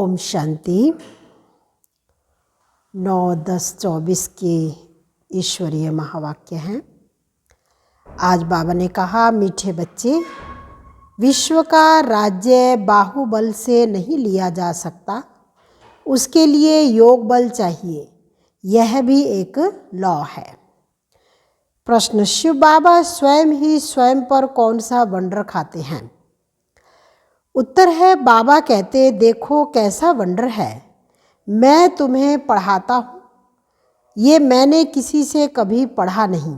ओम शांति। 9-10-24 के ईश्वरीय महावाक्य हैं। आज बाबा ने कहा, मीठे बच्चे, विश्व का राज्य बाहुबल से नहीं लिया जा सकता, उसके लिए योग बल चाहिए। यह भी एक लॉ है। प्रश्न, शिव बाबा स्वयं ही स्वयं पर कौन सा वंडर खाते हैं? उत्तर है, बाबा कहते, देखो कैसा वंडर है, मैं तुम्हें पढ़ाता हूँ। ये मैंने किसी से कभी पढ़ा नहीं।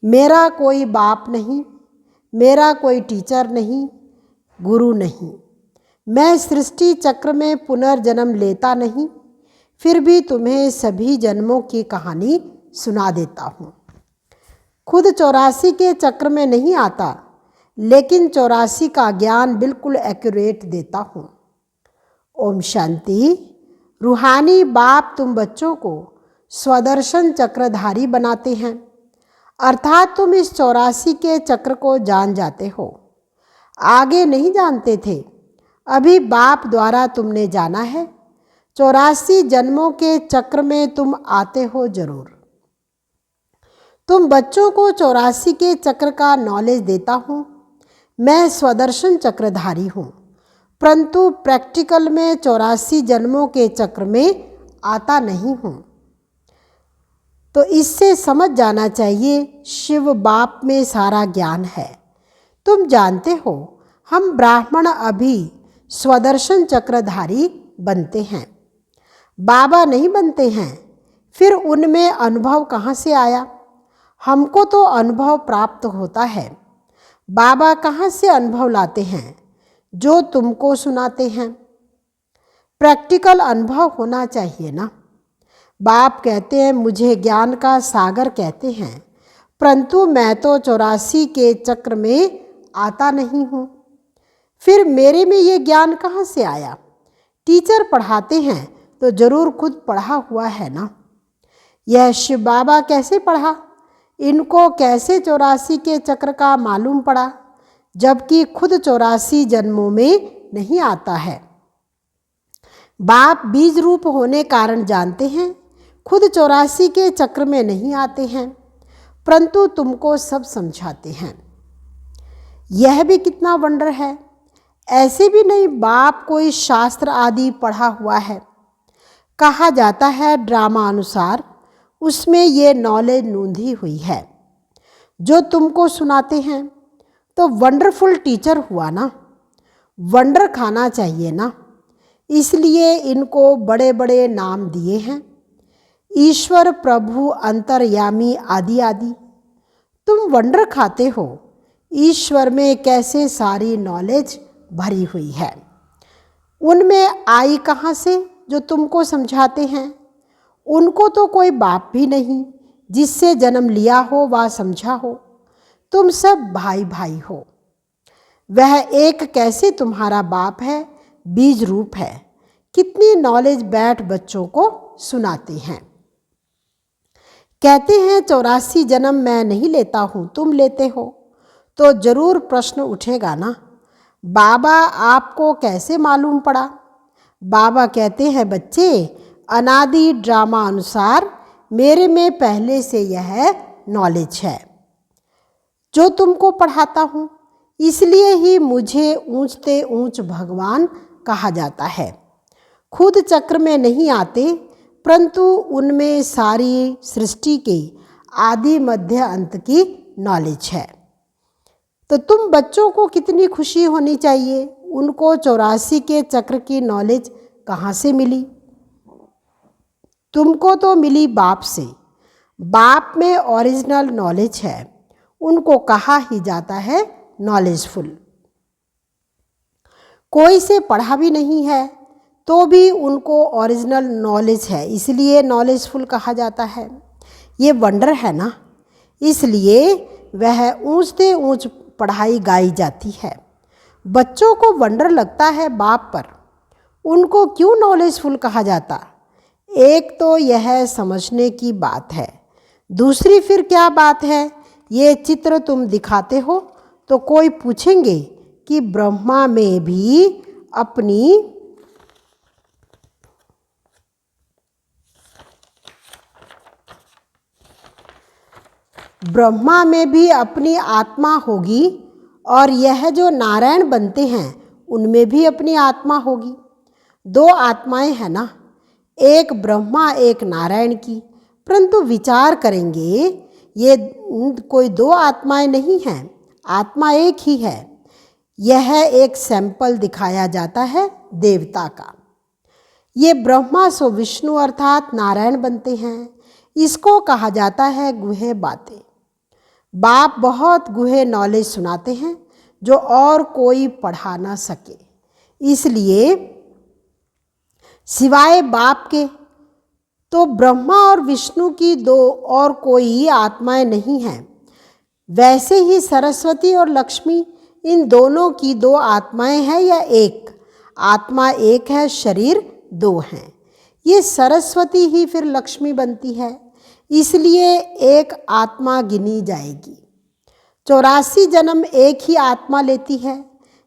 मेरा कोई बाप नहीं, मेरा कोई टीचर नहीं, गुरु नहीं। मैं सृष्टि चक्र में पुनर्जन्म लेता नहीं, फिर भी तुम्हें सभी जन्मों की कहानी सुना देता हूँ। खुद 84 के चक्र में नहीं आता, लेकिन 84 का ज्ञान बिल्कुल एक्यूरेट देता हूँ। ओम शांति। रूहानी बाप तुम बच्चों को स्वदर्शन चक्रधारी बनाते हैं, अर्थात तुम इस 84 के चक्र को जान जाते हो। आगे नहीं जानते थे, अभी बाप द्वारा तुमने जाना है। 84 जन्मों के चक्र में तुम आते हो जरूर। तुम बच्चों को 84 के चक्र का नॉलेज देता हूँ। मैं स्वदर्शन चक्रधारी हूँ, परंतु प्रैक्टिकल में 84 जन्मों के चक्र में आता नहीं हूँ। तो इससे समझ जाना चाहिए, शिव बाप में सारा ज्ञान है। तुम जानते हो, हम ब्राह्मण अभी स्वदर्शन चक्रधारी बनते हैं, बाबा नहीं बनते हैं। फिर उनमें अनुभव कहाँ से आया? हमको तो अनुभव प्राप्त होता है। बाबा कहाँ से अनुभव लाते हैं? जो तुमको सुनाते हैं। प्रैक्टिकल अनुभव होना चाहिए ना। बाप कहते हैं, मुझे ज्ञान का सागर कहते हैं, परंतु मैं तो 84 के चक्र में आता नहीं हूँ। फिर मेरे में ये ज्ञान कहाँ से आया? टीचर पढ़ाते हैं तो जरूर खुद पढ़ा हुआ है ना। यह शिव बाबा कैसे पढ़ा? इनको कैसे 84 के चक्र का मालूम पड़ा, जबकि खुद 84 जन्मों में नहीं आता है। बाप बीज रूप होने कारण जानते हैं, खुद 84 के चक्र में नहीं आते हैं, परंतु तुमको सब समझाते हैं। यह भी कितना वंडर है। ऐसे भी नहीं बाप कोई शास्त्र आदि पढ़ा हुआ है। कहा जाता है ड्रामा अनुसार उसमें ये नॉलेज नूंधी हुई है जो तुमको सुनाते हैं। तो वंडरफुल टीचर हुआ ना, वंडर खाना चाहिए ना, इसलिए इनको बड़े बड़े नाम दिए हैं, ईश्वर, प्रभु, अंतर्यामी आदि आदि। तुम वंडर खाते हो, ईश्वर में कैसे सारी नॉलेज भरी हुई है। उनमें आई कहाँ से जो तुमको समझाते हैं? उनको तो कोई बाप भी नहीं जिससे जन्म लिया हो व समझा हो। तुम सब भाई भाई हो। वह एक कैसे तुम्हारा बाप है, बीज रूप है। कितनी नॉलेज बैठ बच्चों को सुनाते हैं। कहते हैं 84 जन्म मैं नहीं लेता हूँ, तुम लेते हो। तो जरूर प्रश्न उठेगा ना, बाबा आपको कैसे मालूम पड़ा? बाबा कहते हैं, बच्चे, अनादि ड्रामा अनुसार मेरे में पहले से यह नॉलेज है जो तुमको पढ़ाता हूँ। इसलिए ही मुझे ऊंचते ऊंच भगवान कहा जाता है। खुद चक्र में नहीं आते, परंतु उनमें सारी सृष्टि के आदि मध्य अंत की नॉलेज है। तो तुम बच्चों को कितनी खुशी होनी चाहिए। उनको 84 के चक्र की नॉलेज कहाँ से मिली? तुमको तो मिली बाप से। बाप में ओरिजिनल नॉलेज है, उनको कहा ही जाता है नॉलेजफुल। कोई से पढ़ा भी नहीं है तो भी उनको ओरिजिनल नॉलेज है, इसलिए नॉलेजफुल कहा जाता है। ये वंडर है ना, इसलिए वह ऊंचते ऊंच पढ़ाई गाई जाती है। बच्चों को वंडर लगता है बाप पर, उनको क्यों नॉलेजफुल कहा जाता? एक तो यह समझने की बात है, दूसरी फिर क्या बात है? ये चित्र तुम दिखाते हो तो कोई पूछेंगे कि ब्रह्मा में भी अपनी ब्रह्मा में भी अपनी आत्मा होगी और यह जो नारायण बनते हैं उनमें भी अपनी आत्मा होगी। दो आत्माएं हैं ना, एक ब्रह्मा एक नारायण की। परंतु विचार करेंगे ये कोई दो आत्माएं नहीं हैं, आत्मा एक ही है। यह एक सैंपल दिखाया जाता है देवता का। ये ब्रह्मा सो विष्णु अर्थात नारायण बनते हैं। इसको कहा जाता है गुहे बातें। बाप बहुत गुहे नॉलेज सुनाते हैं जो और कोई पढ़ा ना सके। इसलिए सिवाय बाप के तो ब्रह्मा और विष्णु की दो और कोई आत्माएं नहीं हैं। वैसे ही सरस्वती और लक्ष्मी इन दोनों की दो आत्माएं हैं या एक? आत्मा एक है, शरीर दो हैं। ये सरस्वती ही फिर लक्ष्मी बनती है, इसलिए एक आत्मा गिनी जाएगी। 84 जन्म एक ही आत्मा लेती है।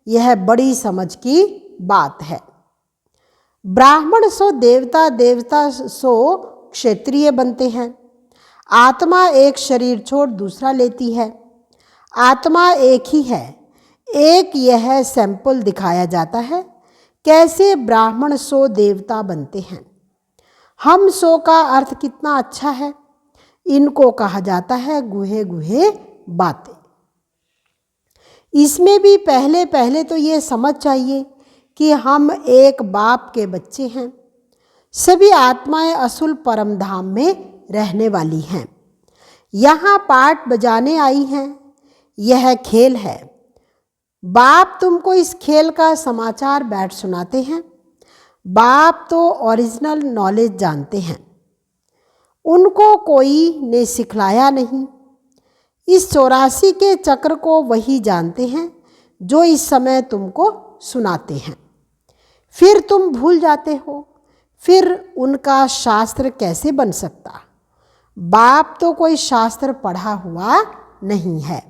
यह बड़ी समझ की बात है। ब्राह्मण सो देवता, देवता सो क्षत्रिय बनते हैं। आत्मा एक शरीर छोड़ दूसरा लेती है। आत्मा एक ही है। एक यह सैंपल दिखाया जाता है कैसे ब्राह्मण सो देवता बनते हैं। हम सो का अर्थ कितना अच्छा है। इनको कहा जाता है गुहे गुहे बातें। इसमें भी पहले पहले तो ये समझ चाहिए कि हम एक बाप के बच्चे हैं। सभी आत्माएं असुल परम धाम में रहने वाली हैं। यहाँ पाठ बजाने आई हैं। यह खेल है। बाप तुमको इस खेल का समाचार बैठ सुनाते हैं। बाप तो ओरिजिनल नॉलेज जानते हैं, उनको कोई ने सिखलाया नहीं। इस 84 के चक्र को वही जानते हैं जो इस समय तुमको सुनाते हैं। फिर तुम भूल जाते हो, फिर उनका शास्त्र कैसे बन सकता? बाप तो कोई शास्त्र पढ़ा हुआ नहीं है।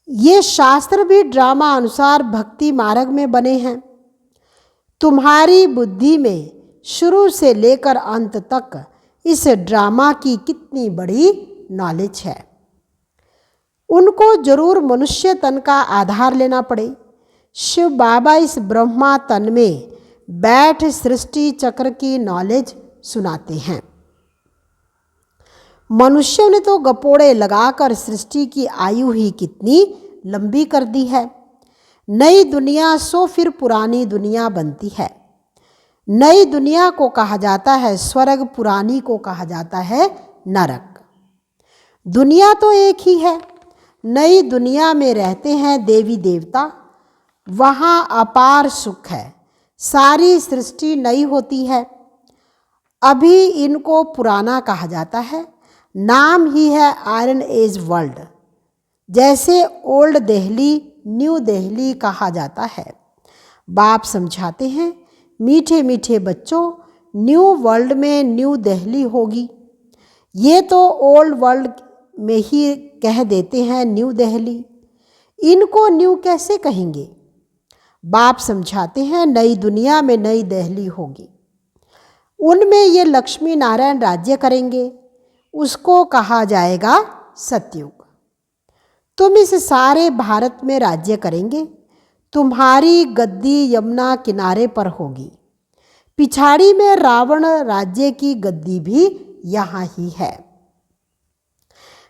ये शास्त्र भी ड्रामा अनुसार भक्ति मार्ग में बने हैं। तुम्हारी बुद्धि में शुरू से लेकर अंत तक इस ड्रामा की कितनी बड़ी नॉलेज है। उनको जरूर मनुष्य तन का आधार लेना पड़े। शिव बाबा इस ब्रह्मा तन में बैठ सृष्टि चक्र की नॉलेज सुनाते हैं। मनुष्यों ने तो गपोड़े लगाकर सृष्टि की आयु ही कितनी लंबी कर दी है। नई दुनिया सो फिर पुरानी दुनिया बनती है। नई दुनिया को कहा जाता है स्वर्ग, पुरानी को कहा जाता है नरक। दुनिया तो एक ही है। नई दुनिया में रहते हैं देवी देवता, वहाँ अपार सुख है। सारी सृष्टि नई होती है। अभी इनको पुराना कहा जाता है। नाम ही है आयरन एज वर्ल्ड। जैसे ओल्ड दिल्ली न्यू दिल्ली कहा जाता है। बाप समझाते हैं, मीठे मीठे बच्चों, न्यू वर्ल्ड में न्यू दिल्ली होगी। ये तो ओल्ड वर्ल्ड में ही कह देते हैं न्यू दिल्ली। इनको न्यू कैसे कहेंगे? बाप समझाते हैं नई दुनिया में नई दिल्ली होगी। उनमें ये लक्ष्मी नारायण राज्य करेंगे। उसको कहा जाएगा सतयुग। तुम इस सारे भारत में राज्य करेंगे। तुम्हारी गद्दी यमुना किनारे पर होगी। पिछाड़ी में रावण राज्य की गद्दी भी यहाँ ही है।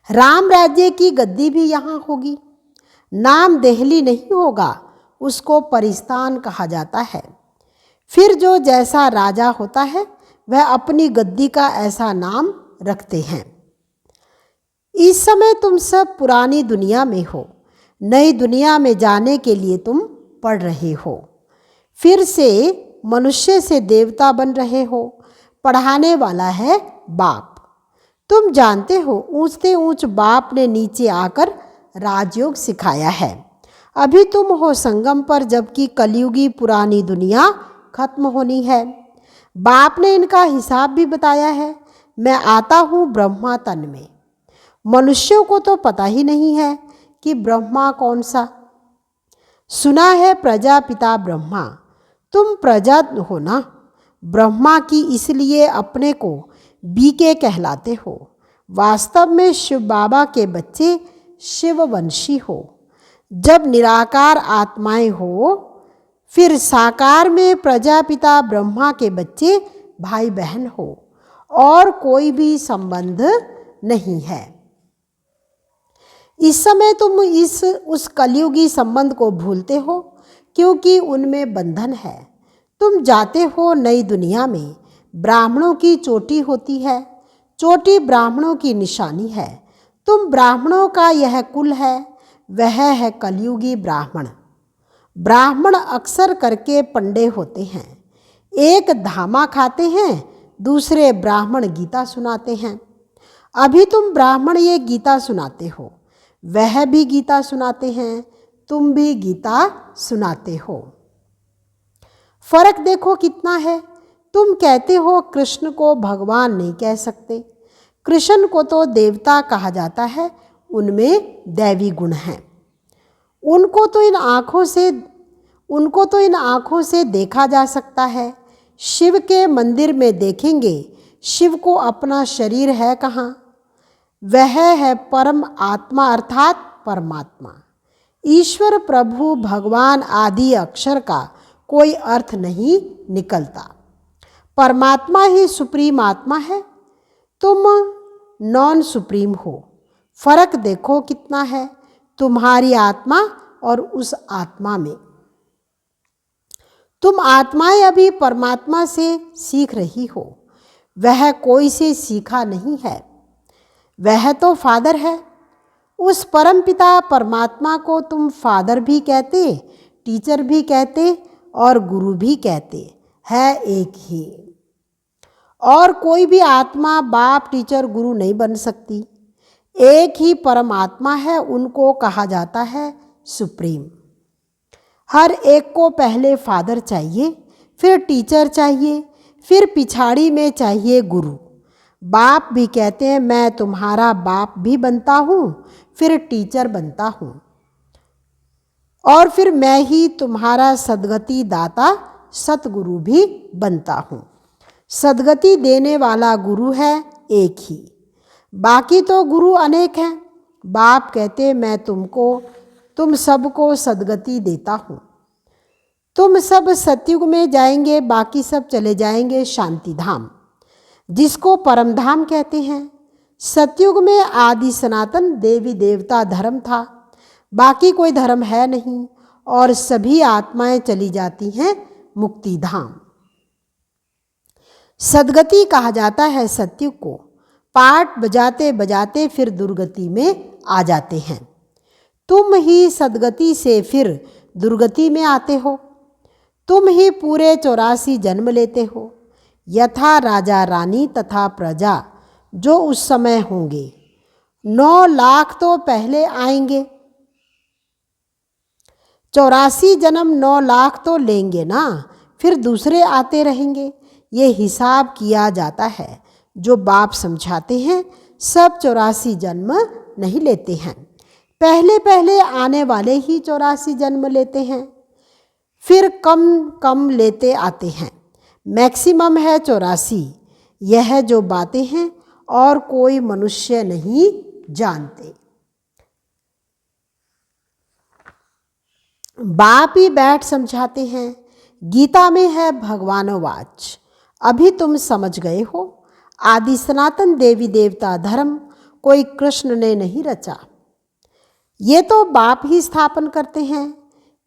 राम राज्य की गद्दी भी यहाँ होगी। नाम दिल्ली नहीं होगा, उसको परिस्तान कहा जाता है। फिर जो जैसा राजा होता है वह अपनी गद्दी का ऐसा नाम रखते हैं। इस समय तुम सब पुरानी दुनिया में हो। नई दुनिया में जाने के लिए तुम पढ़ रहे हो। फिर से मनुष्य से देवता बन रहे हो। पढ़ाने वाला है बाप। तुम जानते हो ऊंचते ऊंच बाप ने नीचे आकर राजयोग सिखाया है। अभी तुम हो संगम पर, जबकि कलयुगी पुरानी दुनिया खत्म होनी है। बाप ने इनका हिसाब भी बताया है। मैं आता हूँ ब्रह्मा तन में। मनुष्यों को तो पता ही नहीं है कि ब्रह्मा कौन सा। सुना है प्रजापिता ब्रह्मा। तुम प्रजा हो ना ब्रह्मा की, इसलिए अपने को बीके कहलाते हो। वास्तव में शिव बाबा के बच्चे शिववंशी हो। जब निराकार आत्माएं हो, फिर साकार में प्रजापिता ब्रह्मा के बच्चे भाई बहन हो और कोई भी संबंध नहीं है। इस समय तुम उस कलयुगी संबंध को भूलते हो क्योंकि उनमें बंधन है। तुम जाते हो नई दुनिया में। ब्राह्मणों की चोटी होती है, चोटी ब्राह्मणों की निशानी है। तुम ब्राह्मणों का यह कुल है, वह है कलयुगी ब्राह्मण। ब्राह्मण अक्सर करके पंडे होते हैं। एक धामा खाते हैं, दूसरे ब्राह्मण गीता सुनाते हैं। अभी तुम ब्राह्मण ये गीता सुनाते हो, वह भी गीता सुनाते हैं, तुम भी गीता सुनाते हो। फर्क देखो कितना है। तुम कहते हो कृष्ण को भगवान नहीं कह सकते। कृष्ण को तो देवता कहा जाता है, उनमें दैवी गुण हैं। उनको तो इन आँखों से देखा जा सकता है। शिव के मंदिर में देखेंगे, शिव को अपना शरीर है कहाँ? वह है परम आत्मा अर्थात परमात्मा। ईश्वर प्रभु भगवान आदि अक्षर का कोई अर्थ नहीं निकलता। परमात्मा ही सुप्रीम आत्मा है, तुम नॉन सुप्रीम हो। फर्क देखो कितना है तुम्हारी आत्मा और उस आत्मा में। तुम आत्माएं अभी परमात्मा से सीख रही हो, वह कोई से सीखा नहीं है, वह तो फादर है। उस परमपिता परमात्मा को तुम फादर भी कहते, टीचर भी कहते और गुरु भी कहते, है एक ही। और कोई भी आत्मा बाप टीचर गुरु नहीं बन सकती। एक ही परमात्मा है, उनको कहा जाता है सुप्रीम। हर एक को पहले फादर चाहिए, फिर टीचर चाहिए, फिर पिछाड़ी में चाहिए गुरु। बाप भी कहते हैं मैं तुम्हारा बाप भी बनता हूँ, फिर टीचर बनता हूँ, और फिर मैं ही तुम्हारा सद्गति दाता सतगुरु भी बनता हूँ। सद्गति देने वाला गुरु है एक ही, बाकी तो गुरु अनेक हैं। बाप कहते मैं तुम सबको सद्गति देता हूँ। तुम सब सतयुग में जाएंगे, बाकी सब चले जाएंगे शांति धाम, जिसको परम धाम कहते हैं। सतयुग में आदि सनातन देवी देवता धर्म था, बाकी कोई धर्म है नहीं, और सभी आत्माएं चली जाती हैं मुक्ति धाम। सद्गति कहा जाता है सतयुग को। पाठ बजाते बजाते फिर दुर्गति में आ जाते हैं। तुम ही सद्गति से फिर दुर्गति में आते हो। तुम ही पूरे 84 जन्म लेते हो, यथा राजा रानी तथा प्रजा जो उस समय होंगे। 9 लाख तो पहले आएंगे, 84 जन्म 9 लाख तो लेंगे ना, फिर दूसरे आते रहेंगे। ये हिसाब किया जाता है। जो बाप समझाते हैं सब 84 जन्म नहीं लेते हैं, पहले पहले आने वाले ही 84 जन्म लेते हैं, फिर कम कम लेते आते हैं। मैक्सिमम है 84। यह जो बातें हैं और कोई मनुष्य नहीं जानते। बाप ही बैठ समझाते हैं। गीता में है भगवानोवाच। अभी तुम समझ गए हो। आदि सनातन देवी देवता धर्म कोई कृष्ण ने नहीं रचा, ये तो बाप ही स्थापन करते हैं।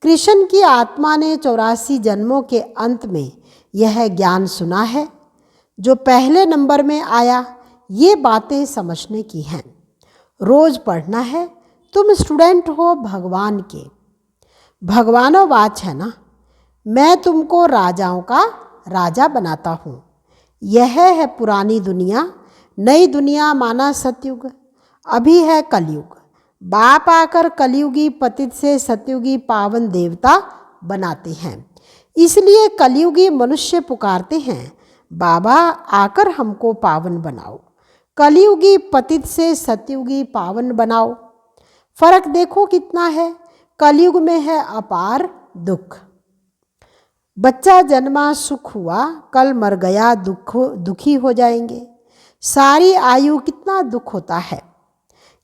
कृष्ण की आत्मा ने 84 जन्मों के अंत में यह ज्ञान सुना है। जो पहले नंबर में आया, ये बातें समझने की हैं, रोज पढ़ना है। तुम स्टूडेंट हो भगवान के। भगवानोवाच है ना, मैं तुमको राजाओं का राजा बनाता हूँ। यह है पुरानी दुनिया। नई दुनिया माना सतयुग, अभी है कलयुग। बाप आकर कलयुगी पतित से सतयुगी पावन देवता बनाते हैं। इसलिए कलयुगी मनुष्य पुकारते हैं, बाबा आकर हमको पावन बनाओ। कलयुगी पतित से सतयुगी पावन बनाओ। फर्क देखो कितना है। कलयुग में है अपार दुख। बच्चा जन्मा सुख हुआ, कल मर गया दुखी हो जाएंगे। सारी आयु कितना दुख होता है।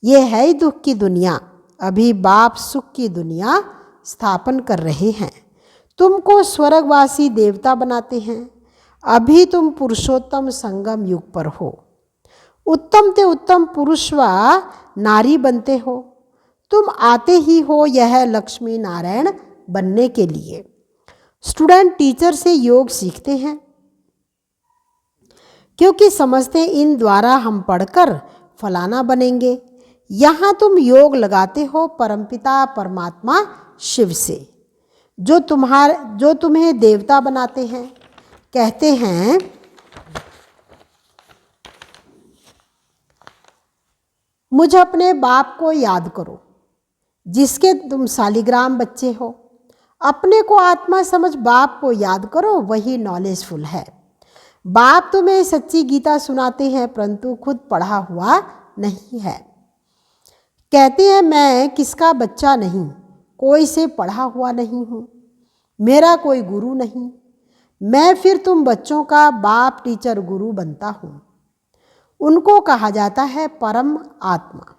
ये है ही दुख की दुनिया। अभी बाप सुख की दुनिया स्थापन कर रहे हैं। तुमको स्वर्गवासी देवता बनाते हैं। अभी तुम पुरुषोत्तम संगम युग पर हो। उत्तम ते उत्तम पुरुष व नारी बनते हो। तुम आते ही हो यह लक्ष्मी नारायण बनने के लिए। स्टूडेंट टीचर से योग सीखते हैं क्योंकि समझते इन द्वारा हम पढ़कर फलाना बनेंगे। यहाँ तुम योग लगाते हो परमपिता परमात्मा शिव से, जो तुम्हें देवता बनाते हैं। कहते हैं मुझ अपने बाप को याद करो जिसके तुम शालिग्राम बच्चे हो। अपने को आत्मा समझ बाप को याद करो, वही नॉलेजफुल है। बाप तुम्हें सच्ची गीता सुनाते हैं परंतु खुद पढ़ा हुआ नहीं है। कहते हैं मैं किसका बच्चा नहीं, कोई से पढ़ा हुआ नहीं हूँ, मेरा कोई गुरु नहीं। मैं फिर तुम बच्चों का बाप टीचर गुरु बनता हूँ। उनको कहा जाता है परम आत्मा।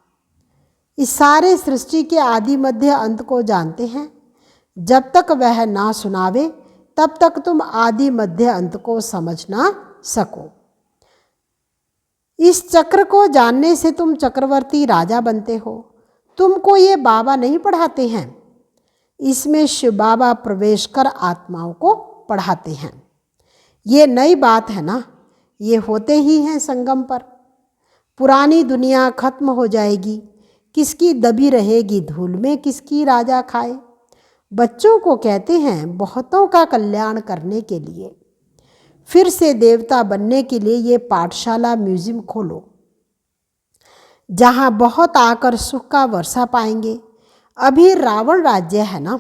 इस सारे सृष्टि के आदि मध्य अंत को जानते हैं। जब तक वह ना सुनावे तब तक तुम आदि मध्य अंत को समझ ना सको। इस चक्र को जानने से तुम चक्रवर्ती राजा बनते हो। तुमको ये बाबा नहीं पढ़ाते हैं, इसमें शिव बाबा प्रवेश कर आत्माओं को पढ़ाते हैं। ये नई बात है ना, ये होते ही हैं संगम पर। पुरानी दुनिया खत्म हो जाएगी, किसकी दबी रहेगी धूल में, किसकी राजा खाए। बच्चों को कहते हैं बहुतों का कल्याण करने के लिए, फिर से देवता बनने के लिए ये पाठशाला म्यूजियम खोलो, जहाँ बहुत आकर सुख का वर्षा पाएंगे। अभी रावण राज्य है ना,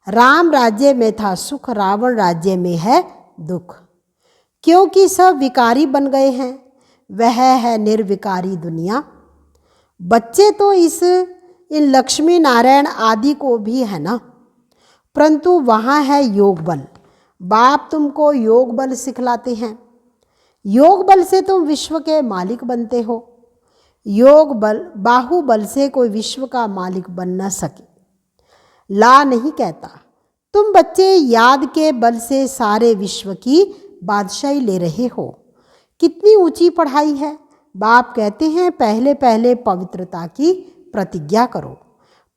राम राज्य में था सुख, रावण राज्य में है दुख, क्योंकि सब विकारी बन गए हैं। वह है निर्विकारी दुनिया। बच्चे तो इन लक्ष्मी नारायण आदि को भी है ना, परंतु वहाँ है योग बल। बाप तुमको योग बल सिखलाते हैं। योग बल से तुम विश्व के मालिक बनते हो। योग बल बाहुबल से कोई विश्व का मालिक बन न सके। ला नहीं कहता, तुम बच्चे याद के बल से सारे विश्व की बादशाही ले रहे हो। कितनी ऊंची पढ़ाई है। बाप कहते हैं पहले पहले पवित्रता की प्रतिज्ञा करो।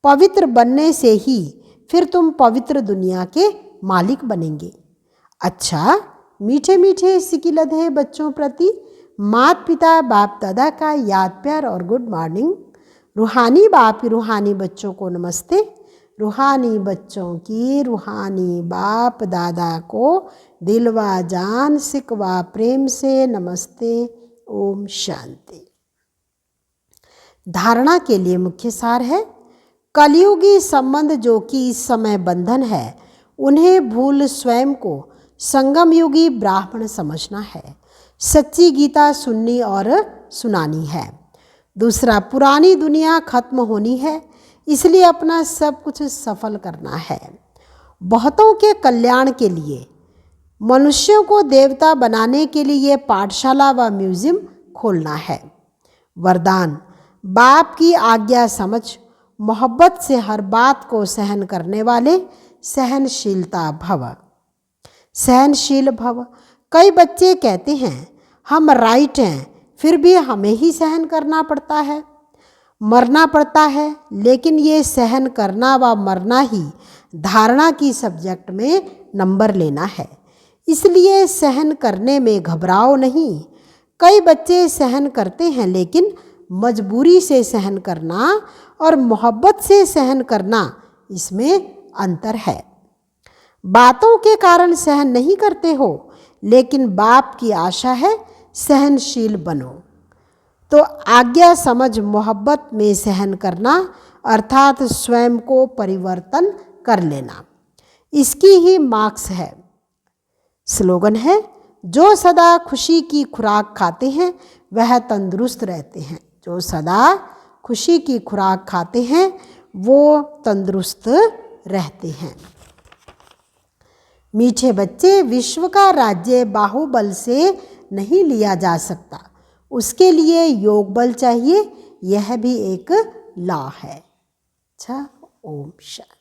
पवित्र बनने से ही फिर तुम पवित्र दुनिया के मालिक बनेंगे। अच्छा, मीठे मीठे सिकिलधे बच्चों प्रति माता पिता बाप दादा का याद प्यार और गुड मॉर्निंग। रूहानी बाप रूहानी बच्चों को नमस्ते। रूहानी बच्चों की रूहानी बाप दादा को दिलवा जान सिकवा प्रेम से नमस्ते। ओम शांति। धारणा के लिए मुख्य सार है, कलयुगी संबंध जो कि इस समय बंधन है, उन्हें भूल स्वयं को संगम युगी ब्राह्मण समझना है। सच्ची गीता सुननी और सुनानी है। दूसरा, पुरानी दुनिया खत्म होनी है, इसलिए अपना सब कुछ सफल करना है। बहुतों के कल्याण के लिए, मनुष्यों को देवता बनाने के लिए ये पाठशाला व म्यूजियम खोलना है। वरदान, बाप की आज्ञा समझ मोहब्बत से हर बात को सहन करने वाले सहनशीलता भव। सहनशील भव। कई बच्चे कहते हैं हम राइट हैं, फिर भी हमें ही सहन करना पड़ता है, मरना पड़ता है। लेकिन ये सहन करना व मरना ही धारणा की सब्जेक्ट में नंबर लेना है, इसलिए सहन करने में घबराओ नहीं। कई बच्चे सहन करते हैं, लेकिन मजबूरी से सहन करना और मोहब्बत से सहन करना, इसमें अंतर है। बातों के कारण सहन नहीं करते हो, लेकिन बाप की आशा है सहनशील बनो। तो आज्ञा समझ मोहब्बत में सहन करना अर्थात स्वयं को परिवर्तन कर लेना, इसकी ही मार्क्स है। स्लोगन है, जो सदा खुशी की खुराक खाते हैं वह तंदुरुस्त रहते हैं। जो सदा खुशी की खुराक खाते हैं वो तंदुरुस्त रहते हैं। मीठे बच्चे, विश्व का राज्य बाहुबल से नहीं लिया जा सकता, उसके लिए योग बल चाहिए, यह भी एक लॉ है। अच्छा, ओम शांति।